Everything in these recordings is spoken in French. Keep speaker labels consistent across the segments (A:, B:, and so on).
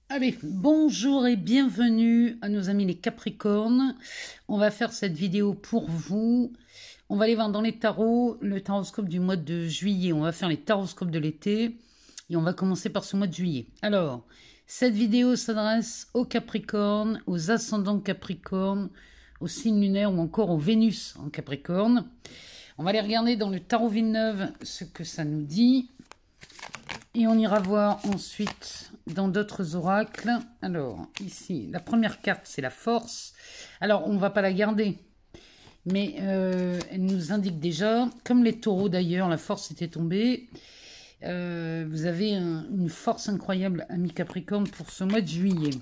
A: Allez, bonjour et bienvenue à nos amis les Capricornes. On va faire cette vidéo pour vous. On va aller voir dans les tarots le taroscope du mois de juillet. On va faire les taroscopes de l'été et on va commencer par ce mois de juillet. Alors, cette vidéo s'adresse aux Capricornes, aux ascendants Capricornes, aux signes lunaires ou encore aux Vénus en Capricorne. On va aller regarder dans le tarot Villeneuve ce que ça nous dit. Et on ira voir ensuite dans d'autres oracles. Alors, ici, la première carte, c'est la force. Alors, on ne va pas la garder. Mais elle nous indique déjà, comme les taureaux d'ailleurs, la force était tombée. Vous avez une force incroyable, ami Capricorne, pour ce mois de juillet.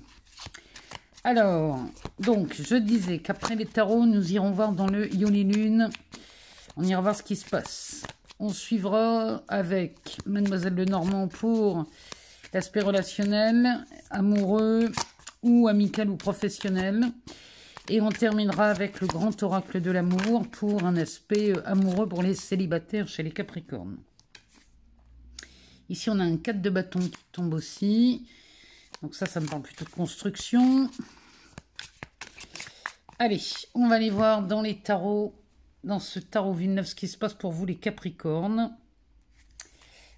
A: Alors, donc, je disais qu'après les tarots, nous irons voir dans le Yoni Lune. On ira voir ce qui se passe. On suivra avec Mademoiselle Lenormand pour l'aspect relationnel, amoureux ou amical ou professionnel. Et on terminera avec le grand oracle de l'amour pour un aspect amoureux pour les célibataires chez les Capricornes. Ici, on a un 4 de bâton qui tombe aussi. Donc ça me parle plutôt de construction. Allez, on va aller voir dans les tarots. Dans ce tarot Villeneuve, ce qui se passe pour vous les Capricornes.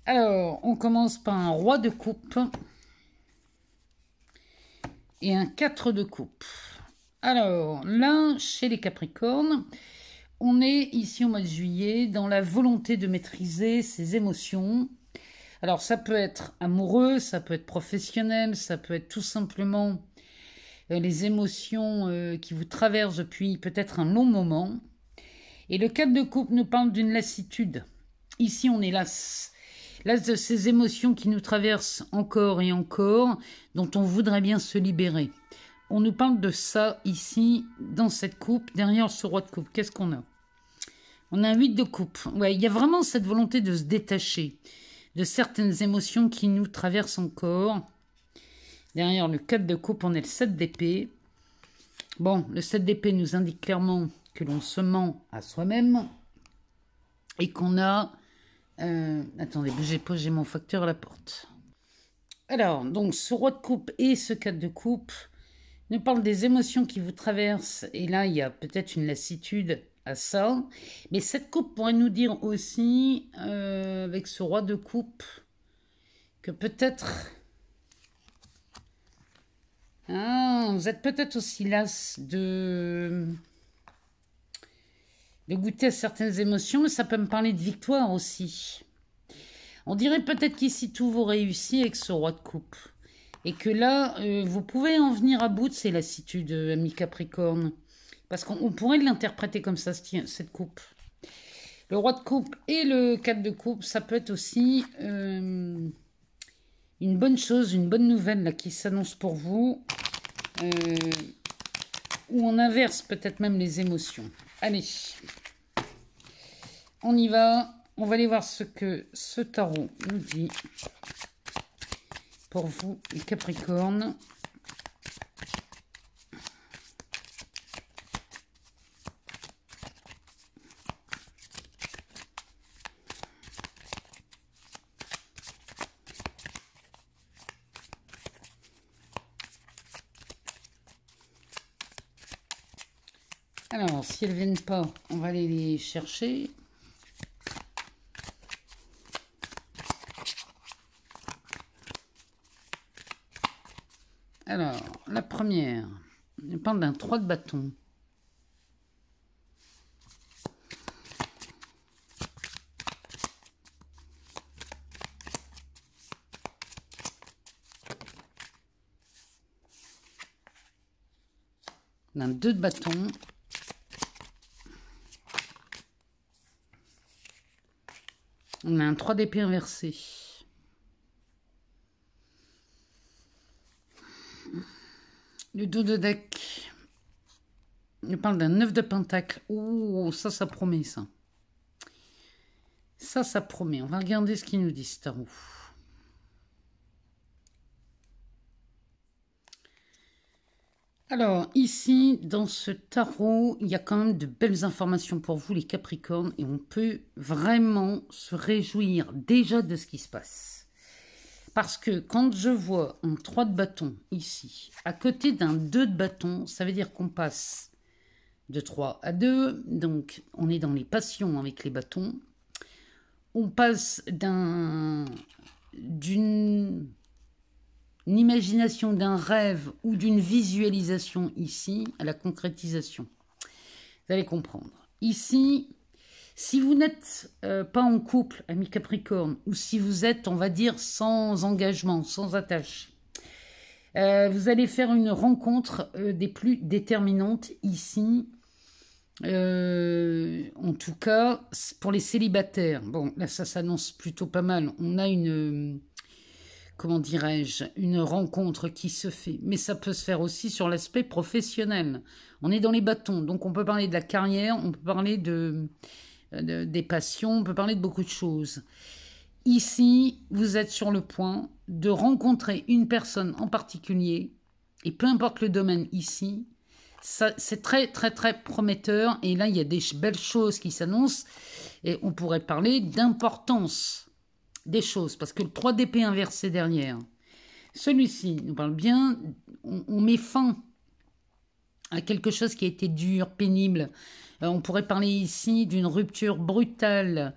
A: Alors, on commence par un roi de coupe et un 4 de coupe. Alors, là, chez les Capricornes, on est ici au mois de juillet dans la volonté de maîtriser ses émotions. Alors, ça peut être amoureux, ça peut être professionnel, ça peut être tout simplement les émotions qui vous traversent depuis peut-être un long moment. Et le 4 de coupe nous parle d'une lassitude. Ici, on est las. Las de ces émotions qui nous traversent encore et encore, dont on voudrait bien se libérer. On nous parle de ça ici, dans cette coupe, derrière ce roi de coupe. Qu'est-ce qu'on a? On a un 8 de coupe. Ouais, il y a vraiment cette volonté de se détacher de certaines émotions qui nous traversent encore. Derrière le 4 de coupe, on est le 7 d'épée. Bon, le 7 d'épée nous indique clairement que l'on se ment à soi-même et qu'on a... attendez, bougez pas, j'ai mon facteur à la porte. Alors, donc, ce roi de coupe et ce 4 de coupe nous parlent des émotions qui vous traversent. Et là, il y a peut-être une lassitude à ça. Mais cette coupe pourrait nous dire aussi, avec ce roi de coupe, que peut-être... Ah, vous êtes peut-être aussi las de goûter à certaines émotions, mais ça peut me parler de victoire aussi. On dirait peut-être qu'ici tout vous réussit avec ce roi de coupe. Et que là, vous pouvez en venir à bout de ces lassitudes, ami Capricorne. Parce qu'on pourrait l'interpréter comme ça, cette coupe. Le roi de coupe et le 4 de coupe, ça peut être aussi une bonne chose, une bonne nouvelle là, qui s'annonce pour vous. Ou on inverse peut-être même les émotions. Allez, on y va. On va aller voir ce que ce tarot nous dit pour vous, les Capricornes. Alors, si elles ne viennent pas, on va aller les chercher. Alors, la première, on parle d'un 3 de bâton. D'un 2 de bâton. On a un 3 d'épée inversé. Le dos de deck. Il parle d'un 9 de pentacle. Oh, ça promet, ça. Ça promet. On va regarder ce qu'il nous dit, ce tarot. Alors, ici, dans ce tarot, il y a quand même de belles informations pour vous, les Capricornes, et on peut vraiment se réjouir déjà de ce qui se passe. Parce que quand je vois un 3 de bâton ici, à côté d'un 2 de bâton, ça veut dire qu'on passe de 3 à 2. Donc, on est dans les passions avec les bâtons. On passe d'une imagination, d'un rêve ou d'une visualisation ici à la concrétisation. Vous allez comprendre. Ici, si vous n'êtes pas en couple, ami Capricorne, ou si vous êtes, on va dire, sans engagement, sans attache, vous allez faire une rencontre des plus déterminantes ici. En tout cas, pour les célibataires, bon, là, ça s'annonce plutôt pas mal. On a une, comment dirais-je, une rencontre qui se fait. Mais ça peut se faire aussi sur l'aspect professionnel. On est dans les bâtons, donc on peut parler de la carrière, on peut parler des passions, on peut parler de beaucoup de choses. Ici, vous êtes sur le point de rencontrer une personne en particulier, et peu importe le domaine ici, c'est très, très, très prometteur. Et là, il y a des belles choses qui s'annoncent. Et on pourrait parler d'importance des choses. Parce que le 3 d'épée inversé derrière, celui-ci nous parle bien. On met fin à quelque chose qui a été dur, pénible. On pourrait parler ici d'une rupture brutale.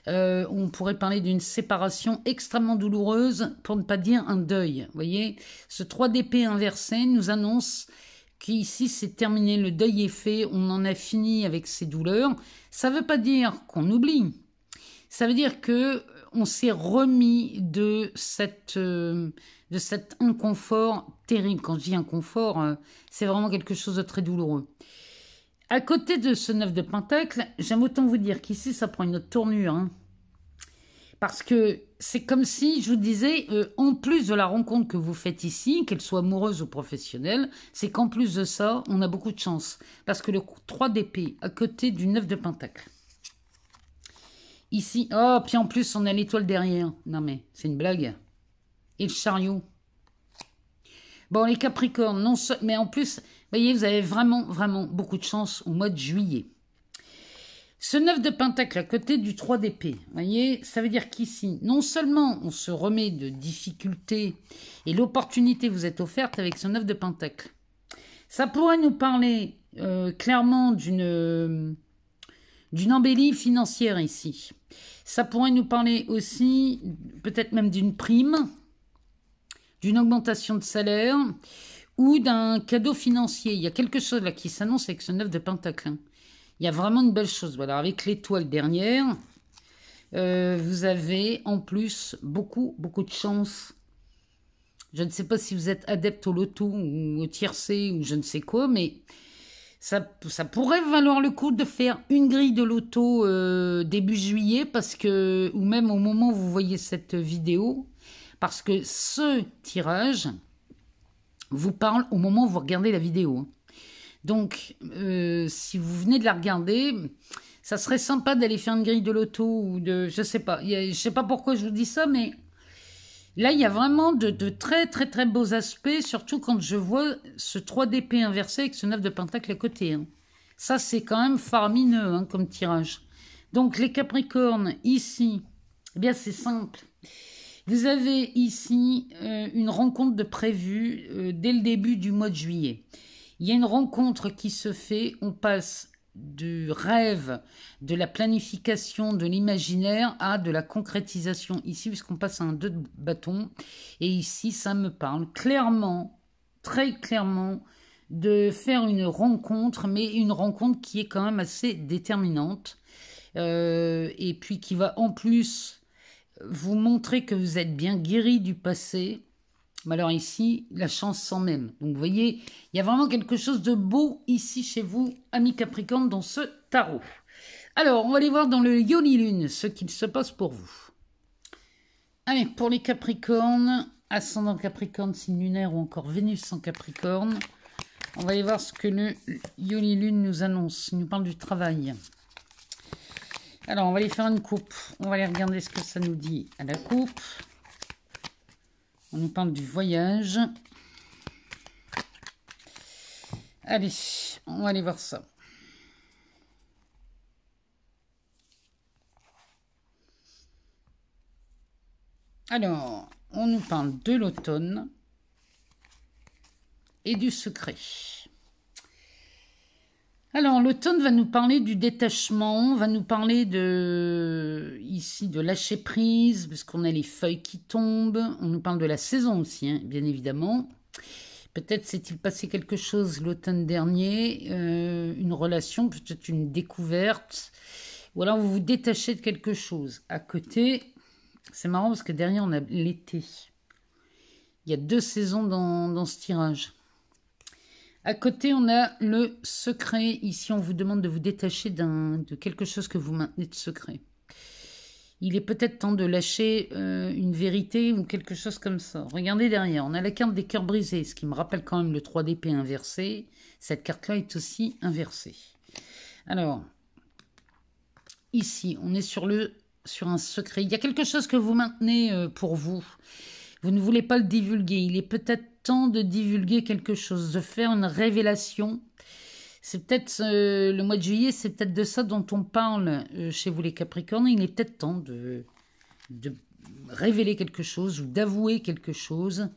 A: On pourrait parler d'une séparation extrêmement douloureuse, pour ne pas dire un deuil. Vous voyez, ce 3 d'épée inversé nous annonce qu'ici c'est terminé, le deuil est fait, on en a fini avec ces douleurs. Ça ne veut pas dire qu'on oublie. Ça veut dire que on s'est remis de cet inconfort terrible. Quand je dis inconfort, c'est vraiment quelque chose de très douloureux. À côté de ce 9 de Pentacle, j'aime autant vous dire qu'ici ça prend une autre tournure. Hein. Parce que c'est comme si, je vous disais, en plus de la rencontre que vous faites ici, qu'elle soit amoureuse ou professionnelle, c'est qu'en plus de ça, on a beaucoup de chance. Parce que le 3 d'épée, à côté du 9 de Pentacle. Ici, oh, puis en plus, on a l'étoile derrière. Non mais, c'est une blague. Et le chariot. Bon, les Capricornes, non, mais en plus, vous voyez, vous avez vraiment, vraiment beaucoup de chance au mois de juillet. Ce 9 de Pentacle à côté du 3 d'épée, vous voyez, ça veut dire qu'ici, non seulement on se remet de difficultés et l'opportunité vous est offerte avec ce 9 de Pentacle. Ça pourrait nous parler clairement d'une embellie financière ici. Ça pourrait nous parler aussi peut-être même d'une prime, d'une augmentation de salaire ou d'un cadeau financier. Il y a quelque chose là qui s'annonce avec ce 9 de Pentacle. Hein. Il y a vraiment une belle chose. Voilà, avec l'étoile dernière, vous avez en plus beaucoup, beaucoup de chance. Je ne sais pas si vous êtes adepte au loto ou au tiercé ou je ne sais quoi, mais ça pourrait valoir le coup de faire une grille de loto début juillet, parce que, ou même au moment où vous voyez cette vidéo, parce que ce tirage vous parle au moment où vous regardez la vidéo. Donc, si vous venez de la regarder, ça serait sympa d'aller faire une grille de loto ou de... Je sais pas. Je sais pas pourquoi je vous dis ça, mais là, il y a vraiment de très, très, très beaux aspects, surtout quand je vois ce 3 d'épée inversé avec ce 9 de Pentacle à côté. Hein. Ça, c'est quand même faramineux hein, comme tirage. Donc, les Capricornes, ici, eh bien, c'est simple. Vous avez ici une rencontre de prévue dès le début du mois de juillet. Il y a une rencontre qui se fait, on passe du rêve, de la planification, de l'imaginaire à de la concrétisation ici, puisqu'on passe à un 2 de bâton. Et ici, ça me parle clairement, très clairement, de faire une rencontre, mais une rencontre qui est quand même assez déterminante. Et puis qui va en plus vous montrer que vous êtes bien guéri du passé. Mais alors ici, la chance sans même. Donc vous voyez, il y a vraiment quelque chose de beau ici chez vous, amis Capricorne, dans ce tarot. Alors, on va aller voir dans le Yoni Lune ce qu'il se passe pour vous. Allez, pour les Capricornes, ascendant Capricorne, signe lunaire ou encore Vénus en Capricorne, on va aller voir ce que le Yoni Lune nous annonce. Il nous parle du travail. Alors, on va aller faire une coupe. On va aller regarder ce que ça nous dit à la coupe. On nous parle du voyage. Allez, on va aller voir ça. Alors, on nous parle de l'automne et du secret. Alors, l'automne va nous parler du détachement, va nous parler ici de lâcher prise, parce qu'on a les feuilles qui tombent. On nous parle de la saison aussi, hein, bien évidemment. Peut-être s'est-il passé quelque chose l'automne dernier, une relation, peut-être une découverte, ou alors vous vous détachez de quelque chose. À côté, c'est marrant parce que derrière on a l'été. Il y a 2 saisons dans ce tirage. À côté, on a le secret. Ici, on vous demande de vous détacher de quelque chose que vous maintenez de secret. Il est peut-être temps de lâcher une vérité ou quelque chose comme ça. Regardez derrière, on a la carte des cœurs brisés, ce qui me rappelle quand même le 3 d'épée inversé. Cette carte-là est aussi inversée. Alors, ici, on est sur un secret. Il y a quelque chose que vous maintenez pour vous. Vous ne voulez pas le divulguer. Il est peut-être temps de divulguer quelque chose, de faire une révélation. C'est peut-être le mois de juillet, c'est peut-être de ça dont on parle chez vous les Capricornes. Il est peut-être temps de révéler quelque chose ou d'avouer quelque chose.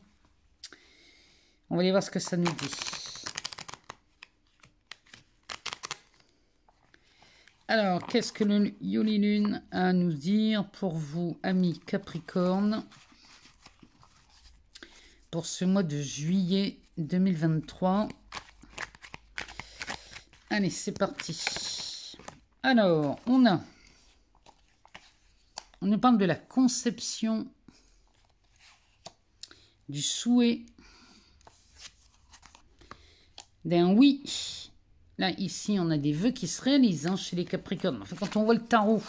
A: On va aller voir ce que ça nous dit. Alors, qu'est-ce que le Yoli Lune a à nous dire pour vous, amis Capricornes, pour ce mois de juillet 2023? Allez, c'est parti. Alors, on nous parle de la conception, du souhait, d'un oui. Là, ici, on a des vœux qui se réalisent hein, chez les Capricornes. Enfin, quand on voit le tarot,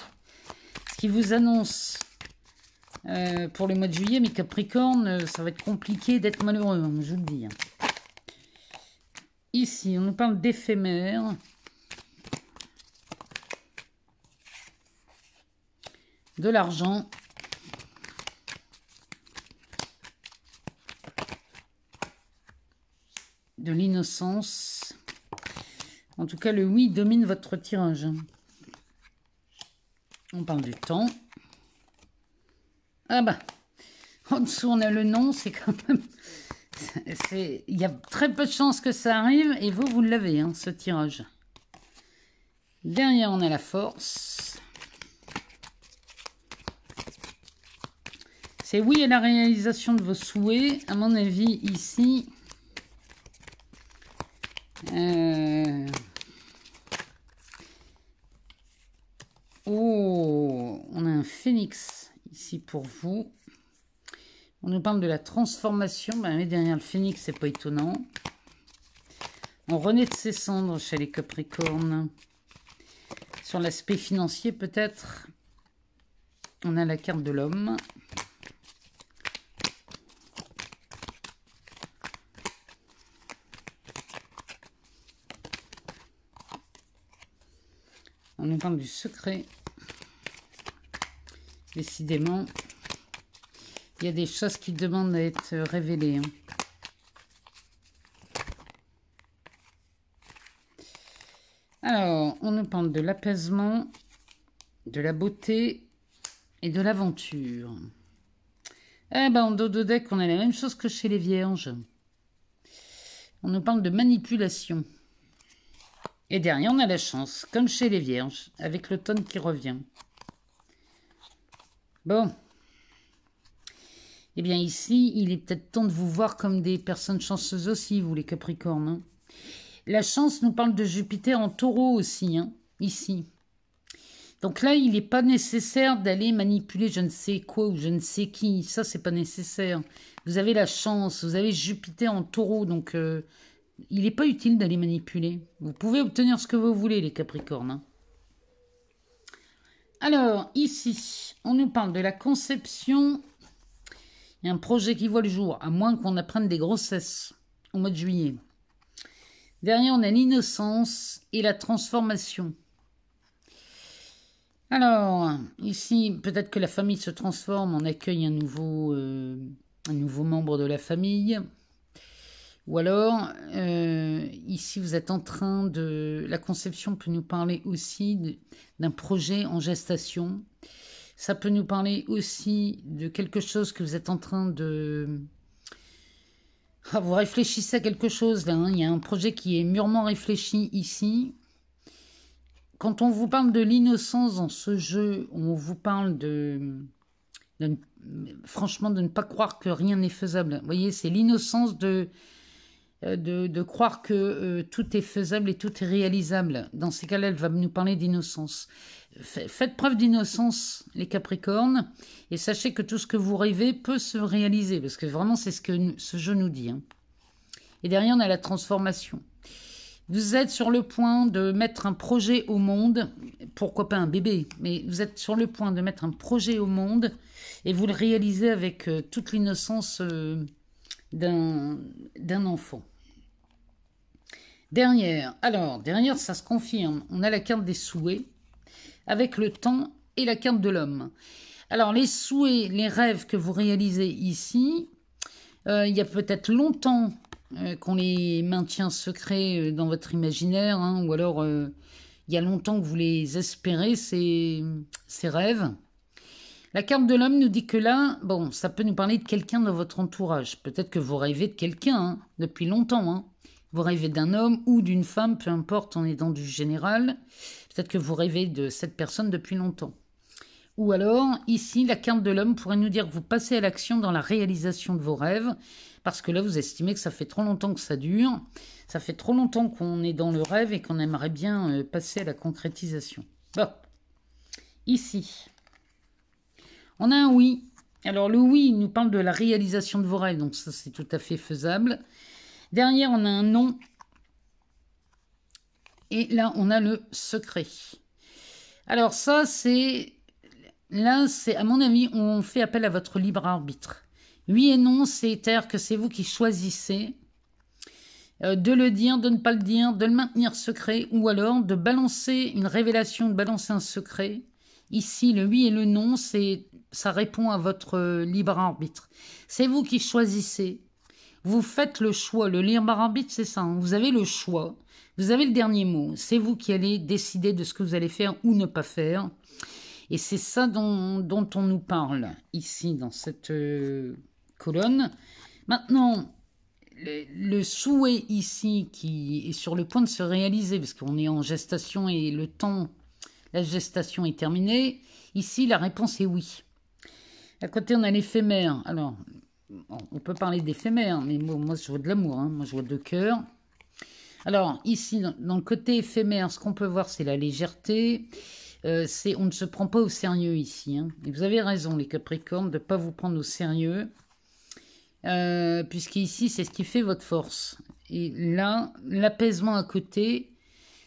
A: ce qui vous annonce pour le mois de juillet, mes Capricornes, ça va être compliqué d'être malheureux, hein, je vous le dis. Hein. Ici, on nous parle d'éphémère. De l'argent. De l'innocence. En tout cas, le oui domine votre tirage. On parle du temps. Ah bah, en dessous, on a le nom, c'est quand même... Il y a très peu de chances que ça arrive, et vous l'avez, hein, ce tirage. Derrière, on a la force. C'est oui à la réalisation de vos souhaits. À mon avis, ici... Oh, on a un phénix ici pour vous. On nous parle de la transformation. Ben, derrière le phénix, c'est pas étonnant. On renaît de ses cendres chez les Capricornes. Sur l'aspect financier, peut-être. On a la carte de l'homme. On nous parle du secret. Décidément, il y a des choses qui demandent à être révélées. Hein. Alors, on nous parle de l'apaisement, de la beauté et de l'aventure. Eh ben, en dos de deck, on a la même chose que chez les Vierges. On nous parle de manipulation. Et derrière, on a la chance, comme chez les Vierges, avec l'automne qui revient. Bon. Eh bien, ici, il est peut-être temps de vous voir comme des personnes chanceuses aussi, vous les Capricornes. Hein. La chance nous parle de Jupiter en taureau aussi, hein, ici. Donc là, il n'est pas nécessaire d'aller manipuler je ne sais quoi ou je ne sais qui. Ça, c'est pas nécessaire. Vous avez la chance, vous avez Jupiter en taureau, donc... il n'est pas utile d'aller manipuler. Vous pouvez obtenir ce que vous voulez, les Capricornes. Hein. Alors, ici, on nous parle de la conception. Il y a un projet qui voit le jour, à moins qu'on apprenne des grossesses au mois de juillet. Derrière, on a l'innocence et la transformation. Alors, ici, peut-être que la famille se transforme, on accueille un nouveau membre de la famille. Ou alors, ici, vous êtes en train de... La conception peut nous parler aussi d'un projet en gestation. Ça peut nous parler aussi de quelque chose que vous êtes en train de... Ah, vous réfléchissez à quelque chose là, hein. Il y a un projet qui est mûrement réfléchi ici. Quand on vous parle de l'innocence dans ce jeu, on vous parle franchement de ne pas croire que rien n'est faisable. Vous voyez, c'est l'innocence de croire que tout est faisable et tout est réalisable. Dans ces cas-là, elle va nous parler d'innocence. Faites preuve d'innocence, les Capricornes, et sachez que tout ce que vous rêvez peut se réaliser, parce que vraiment, c'est ce que ce jeu nous dit. Hein. Et derrière, on a la transformation. Vous êtes sur le point de mettre un projet au monde, pourquoi pas un bébé, mais vous êtes sur le point de mettre un projet au monde, et vous le réalisez avec toute l'innocence d'un enfant. Derrière, ça se confirme. On a la carte des souhaits avec le temps et la carte de l'homme. Alors, les souhaits, les rêves que vous réalisez ici, il y a peut-être longtemps qu'on les maintient secrets dans votre imaginaire, hein, ou alors il y a longtemps que vous les espérez, ces rêves. La carte de l'homme nous dit que là, bon, ça peut nous parler de quelqu'un dans votre entourage. Peut-être que vous rêvez de quelqu'un hein, depuis longtemps. Hein. Vous rêvez d'un homme ou d'une femme, peu importe, on est dans du général. Peut-être que vous rêvez de cette personne depuis longtemps. Ou alors, ici, la carte de l'homme pourrait nous dire que vous passez à l'action dans la réalisation de vos rêves, parce que là, vous estimez que ça fait trop longtemps que ça dure, ça fait trop longtemps qu'on est dans le rêve et qu'on aimerait bien passer à la concrétisation. Bon, ici, on a un oui. Alors, le oui, il nous parle de la réalisation de vos rêves, donc ça, c'est tout à fait faisable. Derrière, on a un non. Et là, on a le secret. Alors ça, c'est... Là, c'est à mon avis, on fait appel à votre libre arbitre. Oui et non, c'est-à-dire que c'est vous qui choisissez de le dire, de ne pas le dire, de le maintenir secret, ou alors de balancer une révélation, de balancer un secret. Ici, le oui et le non, ça répond à votre libre arbitre. C'est vous qui choisissez. Vous faites le choix. Le libre arbitre, c'est ça. Hein. Vous avez le choix. Vous avez le dernier mot. C'est vous qui allez décider de ce que vous allez faire ou ne pas faire. Et c'est ça dont on nous parle ici, dans cette colonne. Maintenant, le souhait ici qui est sur le point de se réaliser, parce qu'on est en gestation et le temps, la gestation est terminée. Ici, la réponse est oui. À côté, on a l'éphémère. Alors, on peut parler d'éphémère, mais moi, je vois de l'amour. Hein. Moi, je vois de cœur. Alors, ici, dans le côté éphémère, ce qu'on peut voir, c'est la légèreté. On ne se prend pas au sérieux ici. Hein. Et vous avez raison, les Capricornes, de ne pas vous prendre au sérieux. Puisqu'ici, c'est ce qui fait votre force. Et là, l'apaisement à côté,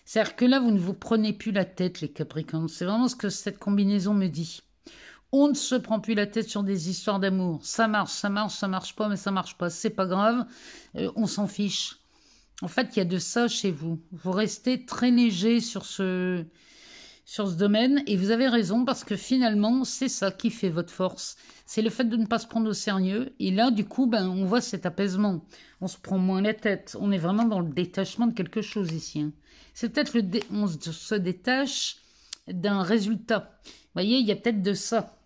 A: c'est-à-dire que là, vous ne vous prenez plus la tête, les Capricornes. C'est vraiment ce que cette combinaison me dit. On ne se prend plus la tête sur des histoires d'amour. Ça marche, ça marche pas, mais ça marche pas. C'est pas grave, on s'en fiche. En fait, il y a de ça chez vous. Vous restez très léger sur ce domaine. Et vous avez raison, parce que finalement, c'est ça qui fait votre force. C'est le fait de ne pas se prendre au sérieux. Et là, du coup, on voit cet apaisement. On se prend moins la tête. On est vraiment dans le détachement de quelque chose ici. Hein. C'est peut-être on se détache d'un résultat. Vous voyez, il y a peut-être de ça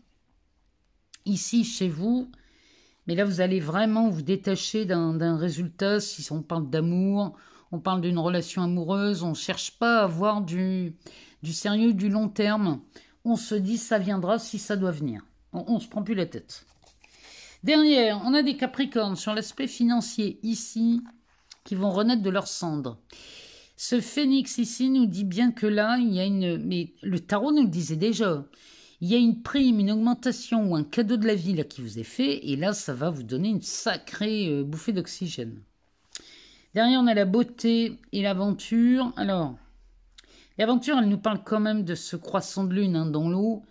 A: ici, chez vous. Mais là, vous allez vraiment vous détacher d'un résultat. Si on parle d'amour, on parle d'une relation amoureuse, on ne cherche pas à avoir du sérieux, du long terme. On se dit, ça viendra si ça doit venir. On ne se prend plus la tête. Derrière, on a des Capricornes sur l'aspect financier, ici, qui vont renaître de leurs cendres. Ce phénix ici nous dit bien que là, il y a une... Mais le tarot nous le disait déjà. Il y a une prime, une augmentation ou un cadeau de la vie là, qui vous est fait. Et là, ça va vous donner une sacrée bouffée d'oxygène. Derrière, on a la beauté et l'aventure. Alors, l'aventure, elle nous parle quand même de ce croissant de lune hein, dans l'eau.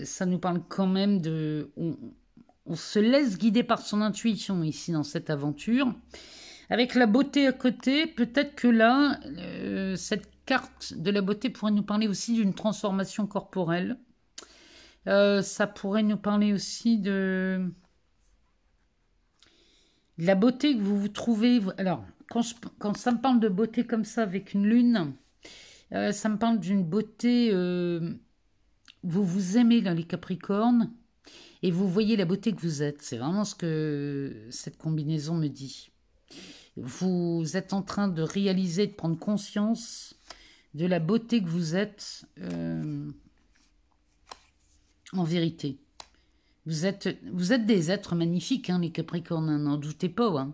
A: Ça nous parle quand même de... On se laisse guider par son intuition ici dans cette aventure. Avec la beauté à côté, peut-être que là, cette carte de la beauté pourrait nous parler aussi d'une transformation corporelle. Ça pourrait nous parler aussi de la beauté que vous vous trouvez. Alors, quand ça me parle de beauté comme ça avec une lune, ça me parle d'une beauté vous vous aimez dans les Capricornes et vous voyez la beauté que vous êtes. C'est vraiment ce que cette combinaison me dit. Vous êtes en train de réaliser, de prendre conscience de la beauté que vous êtes en vérité. Vous êtes des êtres magnifiques, hein, les Capricornes, hein, n'en doutez pas. Hein.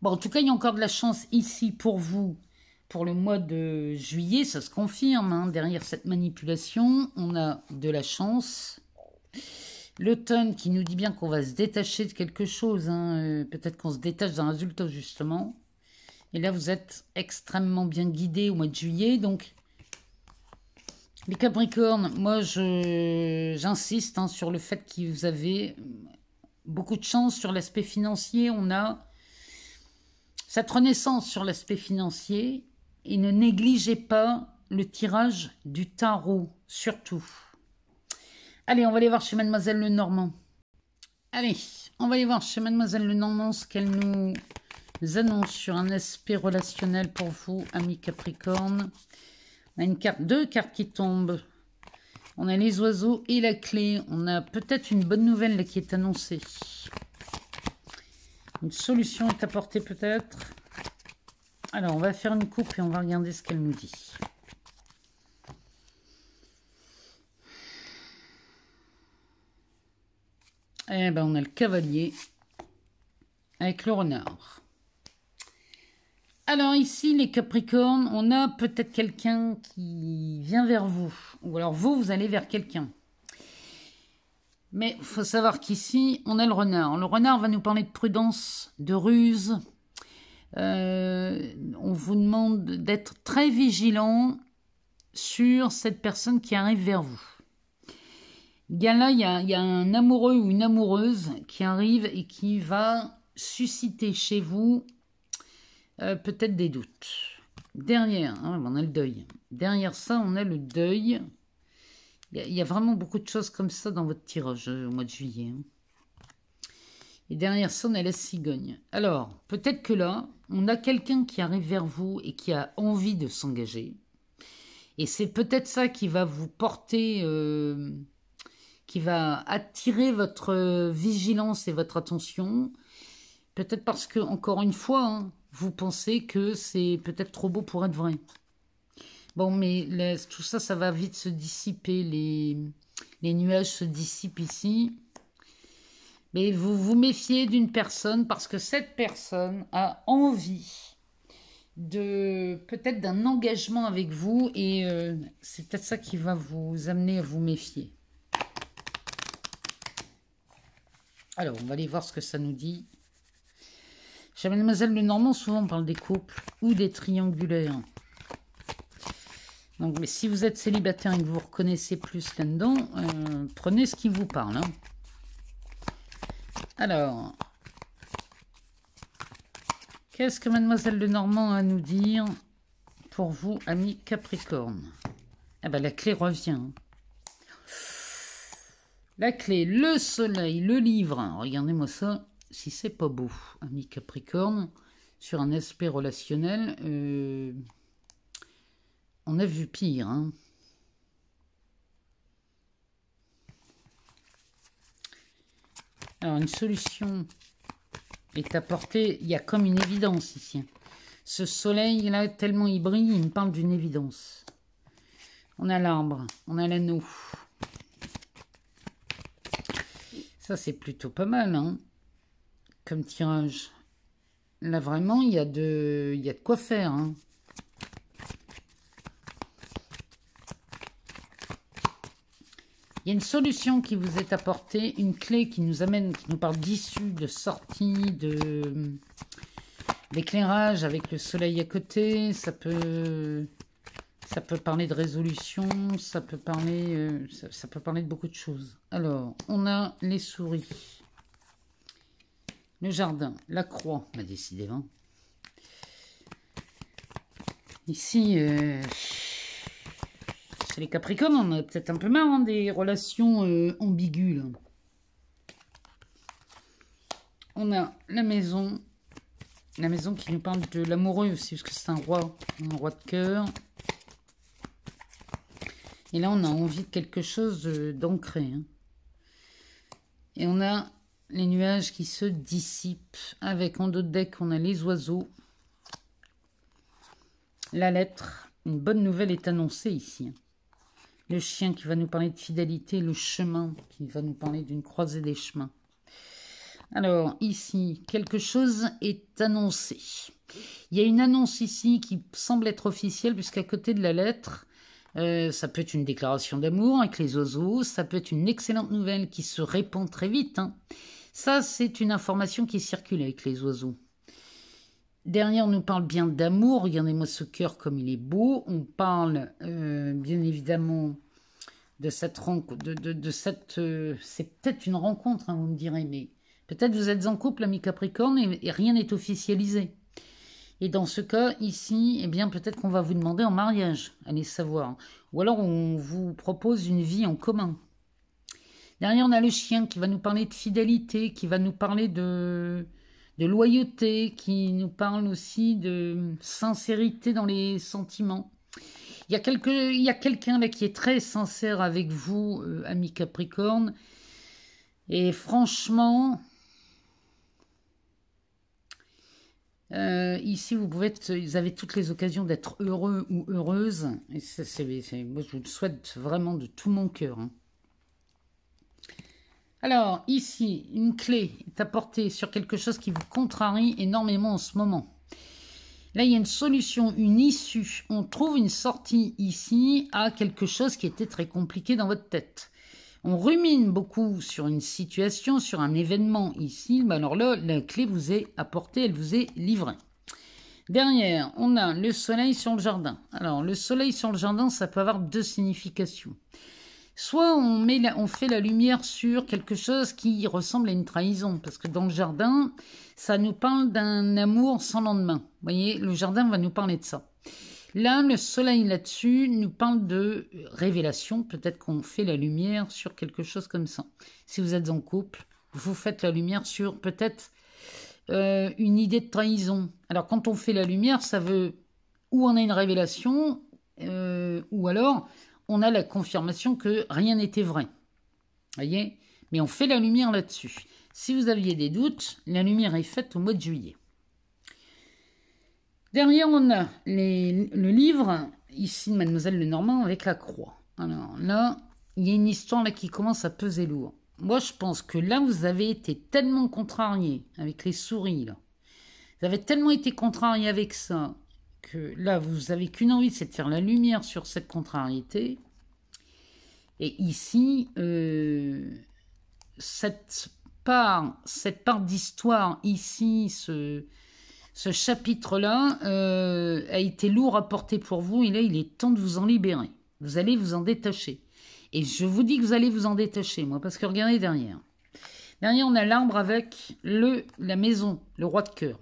A: Bon, en tout cas, il y a encore de la chance ici pour vous. Pour le mois de juillet, ça se confirme. Hein. Derrière cette manipulation, on a de la chance. L'automne qui nous dit bien qu'on va se détacher de quelque chose. Hein. Peut-être qu'on se détache d'un résultat, justement. Et là, vous êtes extrêmement bien guidés au mois de juillet. Donc, les Capricornes, moi, j'insiste hein, sur le fait que vous avez beaucoup de chance sur l'aspect financier. On a cette renaissance sur l'aspect financier. Et ne négligez pas le tirage du tarot, surtout. Allez, on va aller voir chez Mademoiselle Lenormand. Allez, on va aller voir chez Mademoiselle Lenormand ce qu'elle nous annonce sur un aspect relationnel pour vous, amis Capricorne. On a une carte, deux cartes qui tombent. On a les oiseaux et la clé. On a peut-être une bonne nouvelle là, qui est annoncée. Une solution est apportée peut-être. Alors, on va faire une coupe et on va regarder ce qu'elle nous dit. Eh ben, on a le cavalier avec le renard. Alors ici, les Capricornes, on a peut-être quelqu'un qui vient vers vous. Ou alors vous allez vers quelqu'un. Mais il faut savoir qu'ici, on a le renard. Le renard va nous parler de prudence, de ruse. On vous demande d'être très vigilant sur cette personne qui arrive vers vous. Là, il y a un amoureux ou une amoureuse qui arrive et qui va susciter chez vous peut-être des doutes. Derrière, hein, on a le deuil. Derrière ça, on a le deuil. Il y a vraiment beaucoup de choses comme ça dans votre tirage au mois de juillet. Hein. Et derrière ça, on a la cigogne. Alors, peut-être que là, on a quelqu'un qui arrive vers vous et qui a envie de s'engager. Et c'est peut-être ça qui va vous porter, qui va attirer votre vigilance et votre attention. Peut-être parce que, encore une fois, hein, vous pensez que c'est peut-être trop beau pour être vrai. Bon, mais tout ça, ça va vite se dissiper. Les nuages se dissipent ici. Mais vous vous méfiez d'une personne parce que cette personne a envie de peut-être d'un engagement avec vous et c'est peut-être ça qui va vous amener à vous méfier. Alors, on va aller voir ce que ça nous dit. Chez Mademoiselle Lenormand, souvent on parle des couples ou des triangulaires. Donc, mais si vous êtes célibataire et que vous reconnaissez plus là-dedans, prenez ce qui vous parle. Hein. Alors, qu'est-ce que Mademoiselle Lenormand a à nous dire pour vous, amis Capricorne? Ah ben, la clé revient. La clé, le soleil, le livre. Regardez-moi ça, si c'est pas beau, amis Capricorne, sur un aspect relationnel, on a vu pire. Hein. Alors, une solution est apportée. Il y a comme une évidence ici. Ce soleil-là, tellement il brille, il me parle d'une évidence. On a l'arbre, on a l'anneau. Ça, c'est plutôt pas mal, hein, comme tirage. Là, vraiment, il y a de quoi faire. Hein. Il y a une solution qui vous est apportée, une clé qui nous amène, qui nous parle d'issue, de sortie, d'éclairage avec le soleil à côté. Ça peut parler de résolution, ça peut parler de beaucoup de choses. Alors, on a les souris, le jardin, la croix, décidément. Ici, chez les Capricornes, on a peut-être un peu marre hein, des relations ambiguës. Là. On a la maison qui nous parle de l'amoureux aussi, parce que c'est un roi de cœur. Et là, on a envie de quelque chose d'ancré. Hein. Et on a les nuages qui se dissipent. Avec en dos de deck, on a les oiseaux. La lettre. Une bonne nouvelle est annoncée ici. Le chien qui va nous parler de fidélité. Le chemin qui va nous parler d'une croisée des chemins. Alors, ici, quelque chose est annoncé. Il y a une annonce ici qui semble être officielle, puisqu'à côté de la lettre, ça peut être une déclaration d'amour avec les oiseaux, ça peut être une excellente nouvelle qui se répand très vite. Hein. Ça, c'est une information qui circule avec les oiseaux. Derrière, on nous parle bien d'amour. Regardez-moi ce cœur comme il est beau. On parle, bien évidemment, de cette rencontre. C'est peut-être une rencontre, hein, vous me direz, mais peut-être vous êtes en couple, ami Capricorne, et rien n'est officialisé. Et dans ce cas, ici, eh bien, peut-être qu'on va vous demander en mariage, allez savoir. Ou alors, on vous propose une vie en commun. Derrière, on a le chien qui va nous parler de fidélité, qui va nous parler de loyauté, qui nous parle aussi de sincérité dans les sentiments. Il y a quelqu'un là qui est très sincère avec vous, ami Capricorne. Et franchement... ici, vous avez toutes les occasions d'être heureux ou heureuse. Et moi, je vous le souhaite vraiment de tout mon cœur. Hein. Alors, ici, une clé est apportée sur quelque chose qui vous contrarie énormément en ce moment. Là, il y a une solution, une issue. On trouve une sortie ici à quelque chose qui était très compliqué dans votre tête. On rumine beaucoup sur une situation, sur un événement ici. Mais alors là, la clé vous est apportée, elle vous est livrée. Derrière, on a le soleil sur le jardin. Alors, le soleil sur le jardin, ça peut avoir deux significations. Soit on fait la lumière sur quelque chose qui ressemble à une trahison. Parce que dans le jardin, ça nous parle d'un amour sans lendemain. Vous voyez, le jardin va nous parler de ça. Là, le soleil là-dessus nous parle de révélation. Peut-être qu'on fait la lumière sur quelque chose comme ça. Si vous êtes en couple, vous faites la lumière sur peut-être une idée de trahison. Alors, quand on fait la lumière, ça veut ou on a une révélation, ou alors on a la confirmation que rien n'était vrai. Voyez ? Mais on fait la lumière là-dessus. Si vous aviez des doutes, la lumière est faite au mois de juillet. Derrière, on a le livre, ici, de Mademoiselle Lenormand, avec la croix. Alors là, il y a une histoire là qui commence à peser lourd. Moi, je pense que là, vous avez été tellement contrarié avec les souris, là. Vous avez tellement été contrarié avec ça, que là, vous n'avez qu'une envie, c'est de faire la lumière sur cette contrariété. Et ici, cette part d'histoire, ici, ce chapitre-là a été lourd à porter pour vous et là, il est temps de vous en libérer. Vous allez vous en détacher. Et je vous dis que vous allez vous en détacher, moi, parce que regardez derrière. Derrière, on a l'arbre avec la maison, le roi de cœur.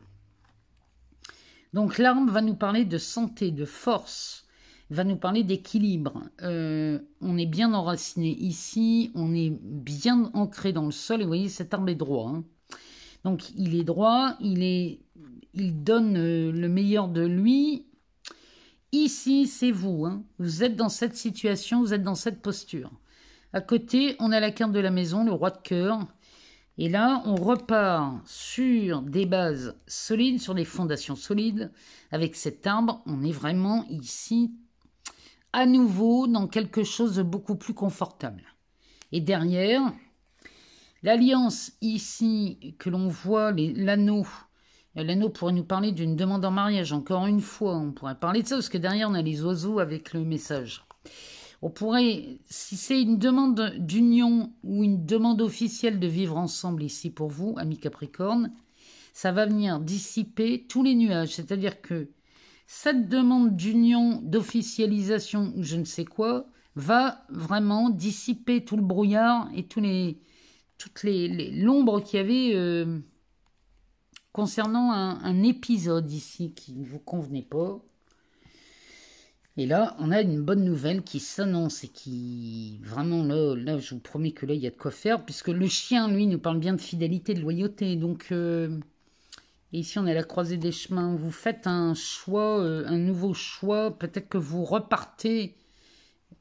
A: Donc, l'arbre va nous parler de santé, de force, va nous parler d'équilibre. On est bien enraciné ici, on est bien ancré dans le sol. Et vous voyez, cet arbre est droit. Hein. Donc, il est droit, il donne le meilleur de lui. Ici, c'est vous. Hein. Vous êtes dans cette situation, vous êtes dans cette posture. À côté, on a la carte de la maison, le roi de cœur. Et là, on repart sur des bases solides, sur des fondations solides. Avec cet arbre, on est vraiment ici, à nouveau, dans quelque chose de beaucoup plus confortable. Et derrière, l'alliance ici, que l'on voit, l'anneau. L'anneau pourrait nous parler d'une demande en mariage. Encore une fois, on pourrait parler de ça, parce que derrière, on a les oiseaux avec le message. On pourrait, si c'est une demande d'union ou une demande officielle de vivre ensemble ici pour vous, amis Capricorne, ça va venir dissiper tous les nuages. C'est-à-dire que cette demande d'union, d'officialisation ou je ne sais quoi, va vraiment dissiper tout le brouillard et l'ombre qu'il y avait concernant un épisode ici qui ne vous convenait pas. Et là, on a une bonne nouvelle qui s'annonce et qui, vraiment, là, je vous promets que là, il y a de quoi faire, puisque le chien, lui, nous parle bien de fidélité, de loyauté. Donc, et ici, on est à la croisée des chemins. Vous faites un choix, un nouveau choix. Peut-être que vous repartez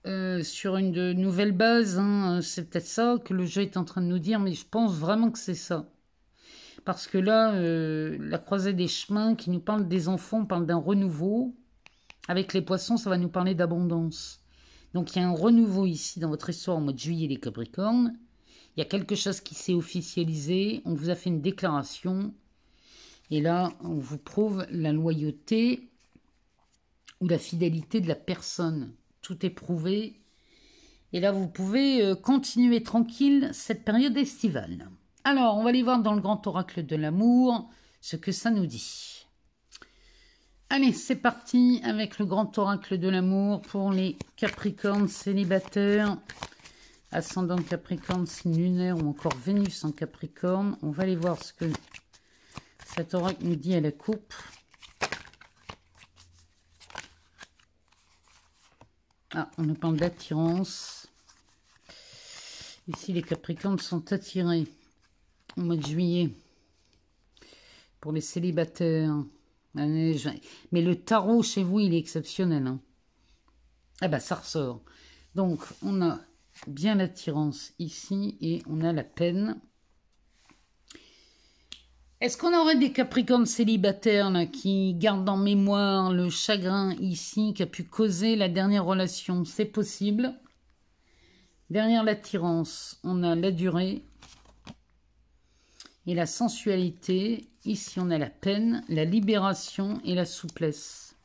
A: sur une de nouvelle base, hein, c'est peut-être ça que le jeu est en train de nous dire, mais je pense vraiment que c'est ça. Parce que là, la croisée des chemins qui nous parle des enfants, parle d'un renouveau. Avec les poissons, ça va nous parler d'abondance. Donc il y a un renouveau ici dans votre histoire au mois de juillet, les Capricornes. Il y a quelque chose qui s'est officialisé, on vous a fait une déclaration. Et là, on vous prouve la loyauté ou la fidélité de la personne. Tout est prouvé. Et là, vous pouvez continuer tranquille cette période estivale. Alors, on va aller voir dans le grand oracle de l'amour ce que ça nous dit. Allez, c'est parti avec le grand oracle de l'amour pour les Capricornes célibataires, ascendant Capricorne, signe lunaire ou encore Vénus en Capricorne. On va aller voir ce que cet oracle nous dit à la coupe. Ah, on nous parle d'attirance. Ici, les Capricornes sont attirés au mois de juillet pour les célibataires. Mais le tarot chez vous, il est exceptionnel. Hein. Ah bah, ça ressort. Donc, on a bien l'attirance ici et on a la peine. Est-ce qu'on aurait des Capricornes célibataires là, qui gardent en mémoire le chagrin ici qui a pu causer la dernière relation? C'est possible. Derrière l'attirance, on a la durée et la sensualité. Ici, on a la peine, la libération et la souplesse.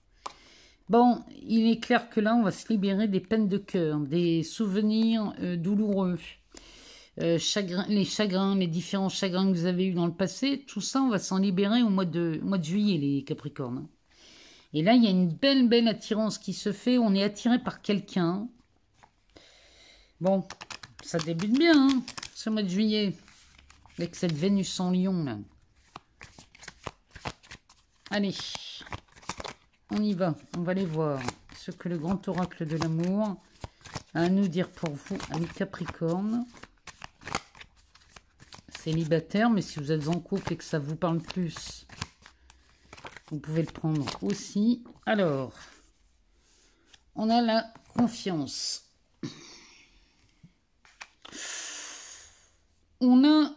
A: Bon, il est clair que là, on va se libérer des peines de cœur, des souvenirs douloureux. Les chagrins, les différents chagrins que vous avez eus dans le passé, tout ça, on va s'en libérer au mois de juillet, les Capricornes. Et là, il y a une belle attirance qui se fait. On est attiré par quelqu'un. Bon, ça débute bien, hein, ce mois de juillet, avec cette Vénus en Lion, là. Allez, on y va. On va aller voir ce que le grand oracle de l'amour a à nous dire pour vous, amis Capricornes. Célibataire, mais si vous êtes en couple et que ça vous parle plus, vous pouvez le prendre aussi. Alors, on a la confiance. On a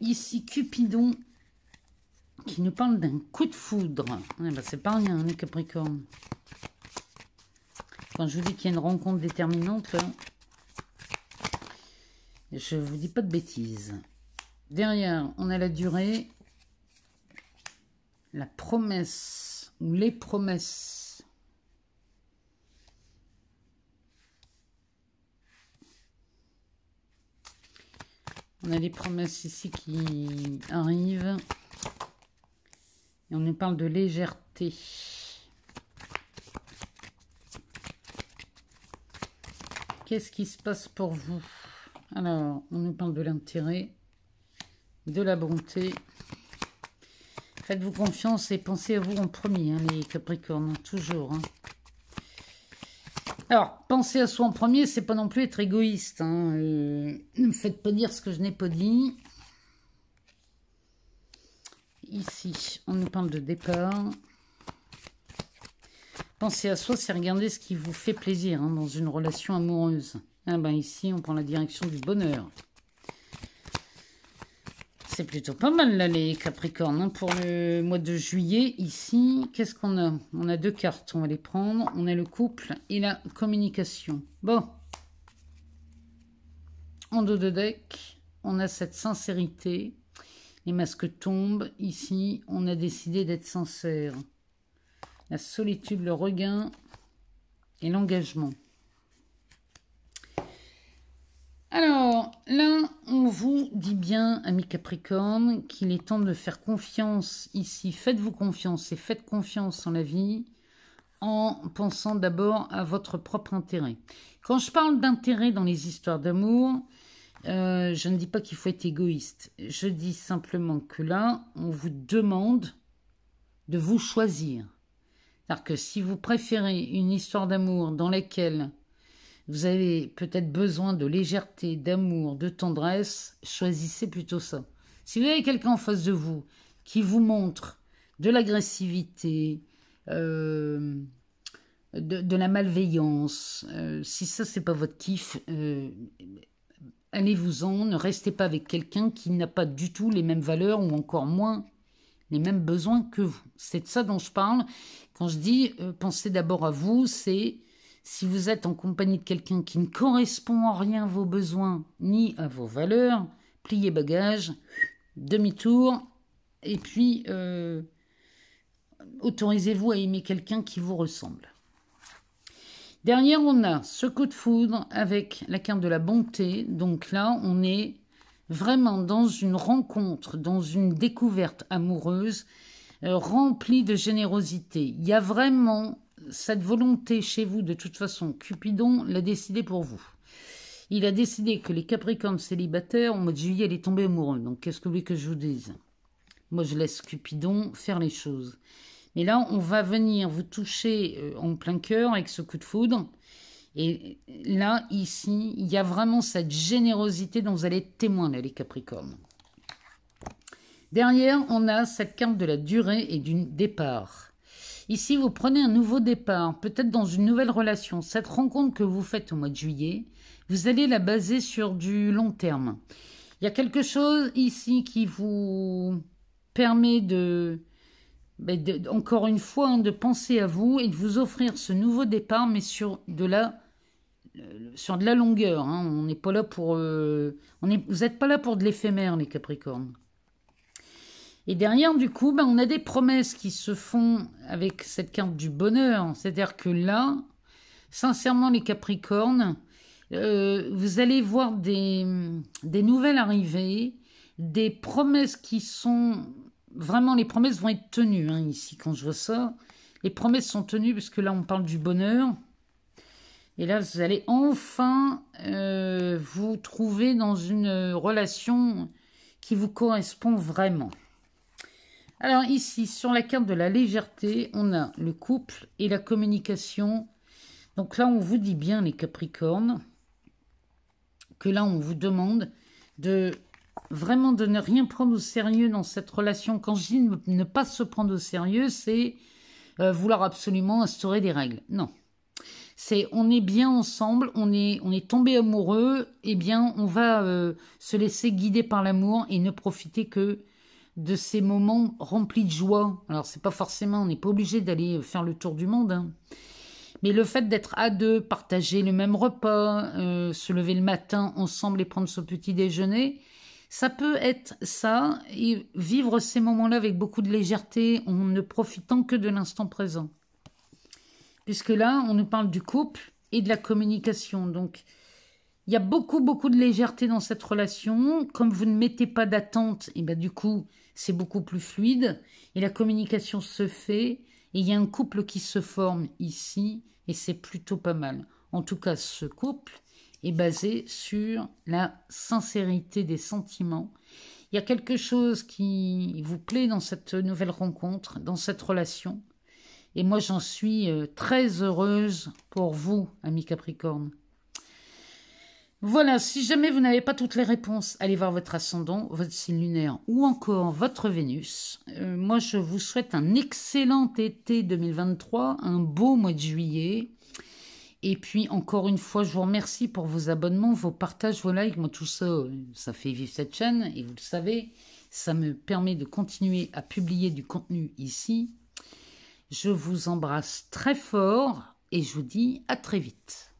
A: ici Cupidon qui nous parle d'un coup de foudre. Eh ben, c'est pas rien, les Capricornes. Quand je vous dis qu'il y a une rencontre déterminante, là, je vous dis pas de bêtises. Derrière, on a la durée, la promesse ou les promesses. On a les promesses ici qui arrivent. Et on nous parle de légèreté. Qu'est-ce qui se passe pour vous? Alors, on nous parle de l'intérêt, de la bonté. Faites-vous confiance et pensez à vous en premier, hein, les Capricornes, toujours. Hein. Alors, penser à soi en premier, c'est pas non plus être égoïste. Hein. Ne me faites pas dire ce que je n'ai pas dit. Ici, on nous parle de départ. Penser à soi, c'est regarder ce qui vous fait plaisir hein, dans une relation amoureuse. Ah ben ici, on prend la direction du bonheur. C'est plutôt pas mal, là, les Capricornes. Hein, pour le mois de juillet, ici, qu'est-ce qu'on a? On a deux cartes, on va les prendre. On a le couple et la communication. Bon. En dos de deck, on a cette sincérité. Les masques tombent. Ici, on a décidé d'être sincère. La solitude, le regain et l'engagement. Alors, là, on vous dit bien, amis Capricorne, qu'il est temps de faire confiance ici. Faites-vous confiance et faites confiance en la vie en pensant d'abord à votre propre intérêt. Quand je parle d'intérêt dans les histoires d'amour, je ne dis pas qu'il faut être égoïste. Je dis simplement que là, on vous demande de vous choisir. C'est-à-dire que si vous préférez une histoire d'amour dans laquelle vous avez peut-être besoin de légèreté, d'amour, de tendresse, choisissez plutôt ça. Si vous avez quelqu'un en face de vous qui vous montre de l'agressivité, de la malveillance. Si ça, c'est pas votre kiff, allez-vous-en. Ne restez pas avec quelqu'un qui n'a pas du tout les mêmes valeurs ou encore moins les mêmes besoins que vous. C'est de ça dont je parle. Quand je dis pensez d'abord à vous, c'est si vous êtes en compagnie de quelqu'un qui ne correspond en rien à vos besoins ni à vos valeurs, pliez bagages, demi-tour, et puis autorisez-vous à aimer quelqu'un qui vous ressemble. Derrière, on a ce coup de foudre avec la carte de la bonté. Donc là, on est vraiment dans une rencontre, dans une découverte amoureuse remplie de générosité. Il y a vraiment cette volonté chez vous, de toute façon. Cupidon l'a décidé pour vous. Il a décidé que les Capricornes célibataires, au mois de juillet, allaient tomber amoureux. Donc, qu'est-ce que vous voulez que je vous dise? Moi, je laisse Cupidon faire les choses. Mais là, on va venir vous toucher en plein cœur avec ce coup de foudre. Et là, ici, il y a vraiment cette générosité dont vous allez être témoin, là, les Capricornes. Derrière, on a cette carte de la durée et du départ. Ici, vous prenez un nouveau départ, peut-être dans une nouvelle relation. Cette rencontre que vous faites au mois de juillet, vous allez la baser sur du long terme. Il y a quelque chose ici qui vous permet encore une fois, de penser à vous et de vous offrir ce nouveau départ, mais sur de la longueur. On n'est pas là pour... vous n'êtes pas là pour de l'éphémère, les Capricornes. Et derrière, du coup, on a des promesses qui se font avec cette carte du bonheur. C'est-à-dire que là, sincèrement, les Capricornes, vous allez voir des nouvelles arrivées, des promesses qui sont... Vraiment, les promesses vont être tenues, ici, quand je vois ça. Les promesses sont tenues, parce que là, on parle du bonheur. Et là, vous allez enfin vous trouver dans une relation qui vous correspond vraiment. Alors ici, sur la carte de la légèreté, on a le couple et la communication. Donc là, on vous dit bien, les Capricornes, que là, on vous demande vraiment de ne rien prendre au sérieux dans cette relation. Quand je dis ne pas se prendre au sérieux, c'est vouloir absolument instaurer des règles. Non. On est bien ensemble, on est tombé amoureux, eh bien, on va se laisser guider par l'amour et ne profiter que de ces moments remplis de joie. Alors, c'est pas forcément, on n'est pas obligé d'aller faire le tour du monde, mais le fait d'être à deux, partager le même repas, se lever le matin ensemble et prendre ce petit déjeuner, ça peut être ça, et vivre ces moments-là avec beaucoup de légèreté, en ne profitant que de l'instant présent. Puisque là, on nous parle du couple et de la communication. Donc, il y a beaucoup, beaucoup de légèreté dans cette relation. Comme vous ne mettez pas d'attente, et du coup, c'est beaucoup plus fluide. Et la communication se fait. Et il y a un couple qui se forme ici. Et c'est plutôt pas mal. En tout cas, ce couple est basé sur la sincérité des sentiments. Il y a quelque chose qui vous plaît dans cette nouvelle rencontre, dans cette relation. Et moi, j'en suis très heureuse pour vous, amis Capricorne. Voilà, si jamais vous n'avez pas toutes les réponses, allez voir votre ascendant, votre signe lunaire ou encore votre Vénus. Moi, je vous souhaite un excellent été 2023, un beau mois de juillet. Et puis, encore une fois, je vous remercie pour vos abonnements, vos partages, vos likes. Moi, tout ça, ça fait vivre cette chaîne. Et vous le savez, ça me permet de continuer à publier du contenu ici. Je vous embrasse très fort et je vous dis à très vite.